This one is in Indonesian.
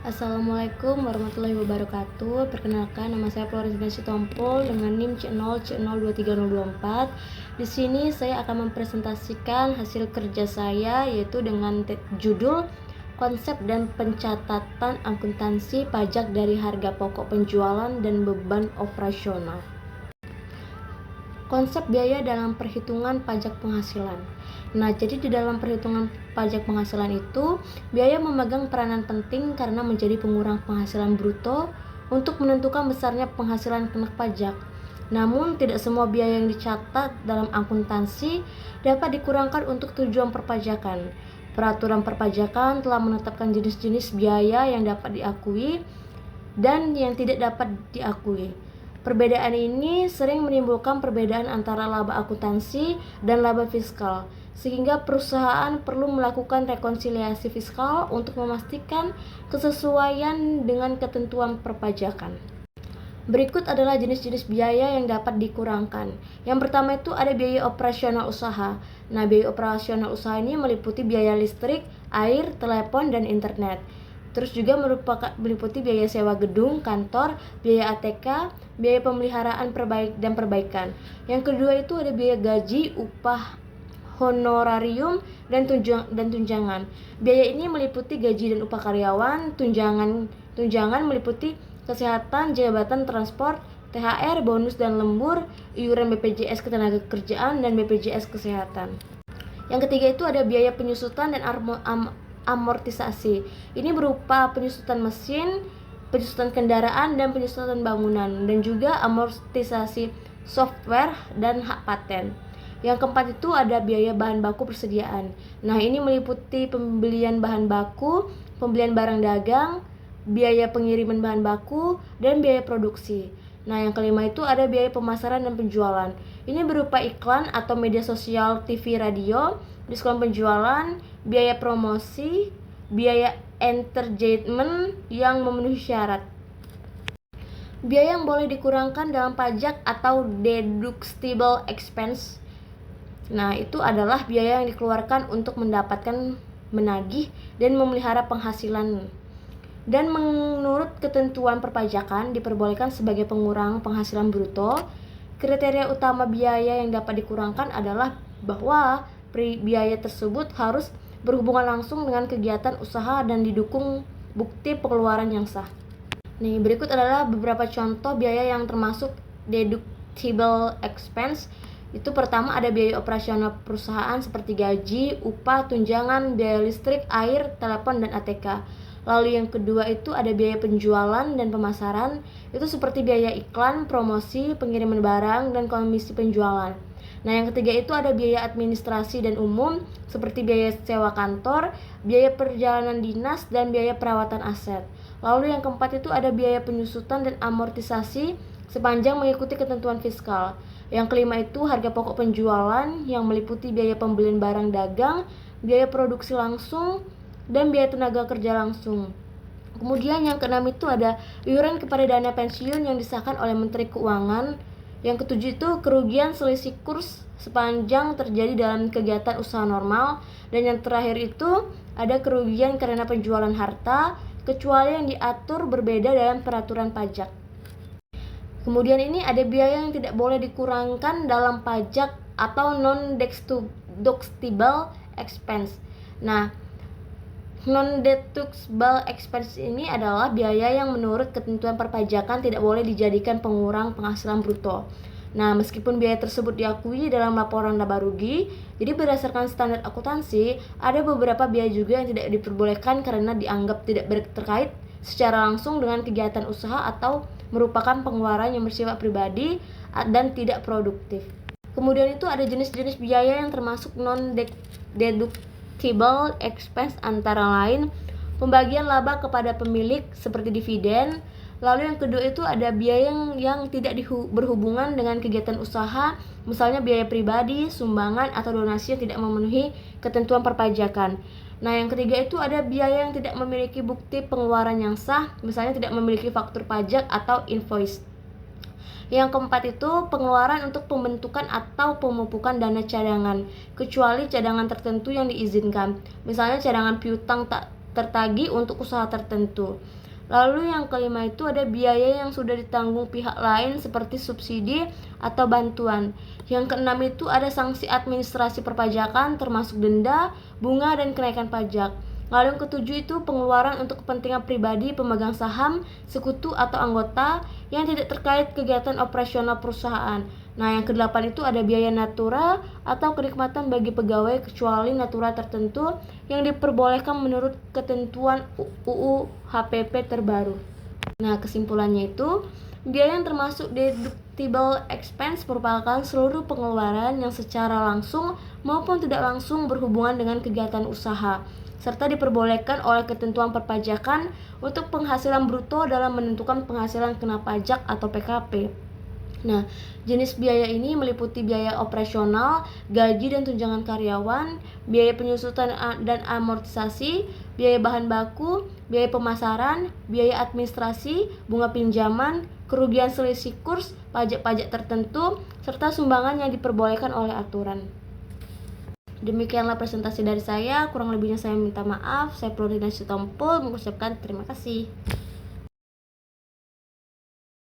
Assalamualaikum warahmatullahi wabarakatuh. Perkenalkan, nama saya Florizina Sitompul dengan NIM C0C023024. Di sini saya akan mempresentasikan hasil kerja saya, yaitu dengan judul konsep dan pencatatan akuntansi pajak dari harga pokok penjualan dan beban operasional. Konsep biaya dalam perhitungan pajak penghasilan. Nah, jadi di dalam perhitungan pajak penghasilan itu, biaya memegang peranan penting karena menjadi pengurang penghasilan bruto untuk menentukan besarnya penghasilan kena pajak. Namun, tidak semua biaya yang dicatat dalam akuntansi dapat dikurangkan untuk tujuan perpajakan. Peraturan perpajakan telah menetapkan jenis-jenis biaya yang dapat diakui dan yang tidak dapat diakui. Perbedaan ini sering menimbulkan perbedaan antara laba akuntansi dan laba fiskal, sehingga perusahaan perlu melakukan rekonsiliasi fiskal untuk memastikan kesesuaian dengan ketentuan perpajakan. Berikut adalah jenis-jenis biaya yang dapat dikurangkan. Yang pertama itu ada biaya operasional usaha. Nah, biaya operasional usaha ini meliputi biaya listrik, air, telepon, dan internet. Terus juga meliputi biaya sewa gedung, kantor, biaya ATK, biaya pemeliharaan dan perbaikan. Yang kedua itu ada biaya gaji, upah, honorarium, dan tunjangan. Biaya ini meliputi gaji dan upah karyawan, tunjangan meliputi kesehatan, jabatan, transport, THR, bonus dan lembur, iuran BPJS Ketenagakerjaan, dan BPJS Kesehatan. Yang ketiga itu ada biaya penyusutan dan amortisasi. Ini berupa penyusutan mesin, penyusutan kendaraan, dan penyusutan bangunan, dan juga amortisasi software dan hak paten. Yang keempat itu ada biaya bahan baku persediaan. Nah, ini meliputi pembelian bahan baku, pembelian barang dagang, biaya pengiriman bahan baku, dan biaya produksi. Nah, yang kelima itu ada biaya pemasaran dan penjualan. Ini berupa iklan atau media sosial, TV, radio, diskon penjualan, biaya promosi, biaya entertainment yang memenuhi syarat. Biaya yang boleh dikurangkan dalam pajak atau deductible expense. Nah, itu adalah biaya yang dikeluarkan untuk mendapatkan, menagih, dan memelihara penghasilan. Dan menurut ketentuan perpajakan diperbolehkan sebagai pengurang penghasilan bruto. Kriteria utama biaya yang dapat dikurangkan adalah bahwa biaya tersebut harus berhubungan langsung dengan kegiatan usaha dan didukung bukti pengeluaran yang sah. Nih, berikut adalah beberapa contoh biaya yang termasuk deductible expense. Itu pertama ada biaya operasional perusahaan seperti gaji, upah, tunjangan, biaya listrik, air, telepon, dan ATK. Lalu yang kedua itu ada biaya penjualan dan pemasaran, itu seperti biaya iklan, promosi, pengiriman barang, dan komisi penjualan. Nah, yang ketiga itu ada biaya administrasi dan umum, seperti biaya sewa kantor, biaya perjalanan dinas, dan biaya perawatan aset. Lalu yang keempat itu ada biaya penyusutan dan amortisasi sepanjang mengikuti ketentuan fiskal. Yang kelima itu harga pokok penjualan yang meliputi biaya pembelian barang dagang, biaya produksi langsung, dan biaya tenaga kerja langsung. Kemudian yang keenam itu ada iuran kepada dana pensiun yang disahkan oleh Menteri Keuangan. Yang ketujuh itu kerugian selisih kurs sepanjang terjadi dalam kegiatan usaha normal. Dan yang terakhir itu ada kerugian karena penjualan harta, kecuali yang diatur berbeda dalam peraturan pajak. Kemudian ini ada biaya yang tidak boleh dikurangkan dalam pajak atau non-deductible expense. Nah, non-deductible expense ini adalah biaya yang menurut ketentuan perpajakan tidak boleh dijadikan pengurang penghasilan bruto. Nah, meskipun biaya tersebut diakui dalam laporan laba rugi, jadi berdasarkan standar akuntansi, ada beberapa biaya juga yang tidak diperbolehkan karena dianggap tidak terkait secara langsung dengan kegiatan usaha atau merupakan pengeluaran yang bersifat pribadi dan tidak produktif. Kemudian itu ada jenis-jenis biaya yang termasuk non-deductible expense antara lain pembagian laba kepada pemilik seperti dividen. Lalu yang kedua itu ada biaya yang tidak berhubungan dengan kegiatan usaha, misalnya biaya pribadi, sumbangan, atau donasi yang tidak memenuhi ketentuan perpajakan. Nah, yang ketiga itu ada biaya yang tidak memiliki bukti pengeluaran yang sah, misalnya tidak memiliki faktur pajak atau invoice. Yang keempat itu pengeluaran untuk pembentukan atau pemupukan dana cadangan, kecuali cadangan tertentu yang diizinkan. Misalnya cadangan piutang tak tertagih untuk usaha tertentu. Lalu yang kelima itu ada biaya yang sudah ditanggung pihak lain seperti subsidi atau bantuan. Yang keenam itu ada sanksi administrasi perpajakan termasuk denda, bunga, dan kenaikan pajak. Lalu yang ketujuh itu pengeluaran untuk kepentingan pribadi pemegang saham, sekutu atau anggota yang tidak terkait kegiatan operasional perusahaan. Nah, yang kedelapan itu ada biaya natura atau kenikmatan bagi pegawai kecuali natura tertentu yang diperbolehkan menurut ketentuan UU HPP terbaru. Nah, kesimpulannya itu, biaya yang termasuk deductible expense merupakan seluruh pengeluaran yang secara langsung maupun tidak langsung berhubungan dengan kegiatan usaha, serta diperbolehkan oleh ketentuan perpajakan untuk penghasilan bruto dalam menentukan penghasilan kena pajak atau PKP. Nah, jenis biaya ini meliputi biaya operasional, gaji dan tunjangan karyawan, biaya penyusutan dan amortisasi, biaya bahan baku, biaya pemasaran, biaya administrasi, bunga pinjaman, kerugian selisih kurs, pajak-pajak tertentu, serta sumbangan yang diperbolehkan oleh aturan. Demikianlah presentasi dari saya, kurang lebihnya saya minta maaf. Saya Florina Sitompul mengucapkan terima kasih.